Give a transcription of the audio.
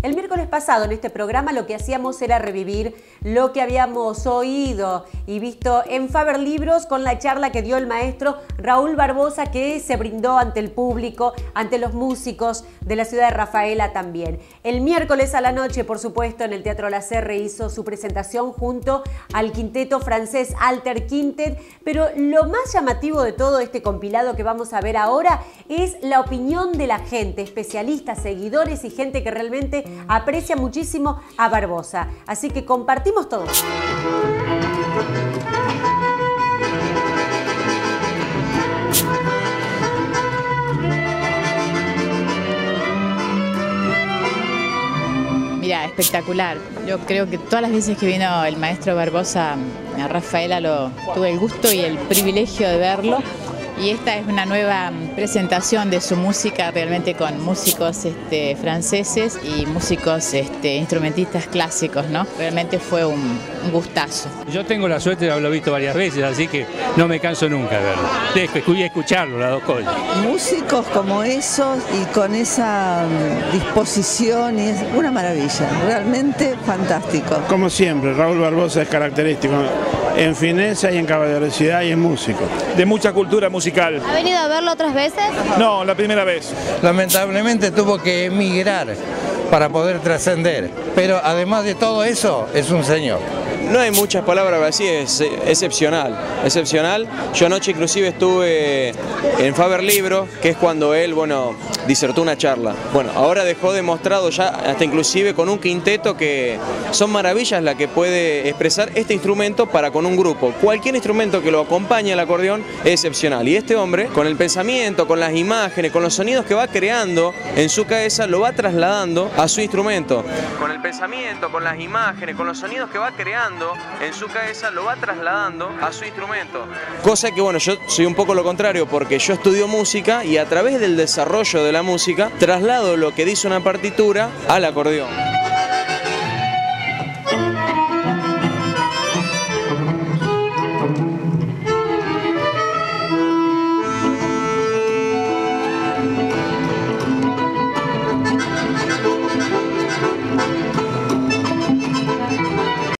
El miércoles pasado en este programa lo que hacíamos era revivir lo que habíamos oído y visto en Faber Libros con la charla que dio el maestro Raúl Barbosa, que se brindó ante el público, ante los músicos de la ciudad de Rafaela también. El miércoles a la noche, por supuesto, en el Teatro La Serre hizo su presentación junto al quinteto francés Alter Quintet, pero lo más llamativo de todo este compilado que vamos a ver ahora es la opinión de la gente, especialistas, seguidores y gente que realmente aprecia muchísimo a Barbosa. Así que compartimos todo. Mira, espectacular. Yo creo que todas las veces que vino el maestro Barbosa a Rafaela tuve el gusto y el privilegio de verlo. Y esta es una nueva presentación de su música, realmente con músicos franceses y músicos instrumentistas clásicos, ¿no? Realmente fue un gustazo. Yo tengo la suerte de haberlo visto varias veces, así que no me canso nunca de verlo. De escucharlo, las dos cosas. Músicos como esos y con esa disposición, es una maravilla, realmente fantástico. Como siempre, Raúl Barbosa es característico en fineza y en caballerosidad y en músico. De mucha cultura musical. ¿Ha venido a verlo otras veces? No, la primera vez. Lamentablemente tuvo que emigrar para poder trascender, pero además de todo eso, es un señor. No hay muchas palabras para decir, es excepcional, excepcional. Yo anoche inclusive estuve en Faber Libros, que es cuando él, disertó una charla. Ahora dejó demostrado ya, hasta inclusive con un quinteto, que son maravillas las que puede expresar este instrumento para con un grupo. Cualquier instrumento que lo acompañe al acordeón es excepcional. Y este hombre, con el pensamiento, con las imágenes, con los sonidos que va creando en su cabeza, lo va trasladando a su instrumento. Con el pensamiento, con las imágenes, con los sonidos que va creando en su cabeza, lo va trasladando a su instrumento. Cosa que yo soy un poco lo contrario, porque yo estudio música y a través del desarrollo de la música traslado lo que dice una partitura al acordeón.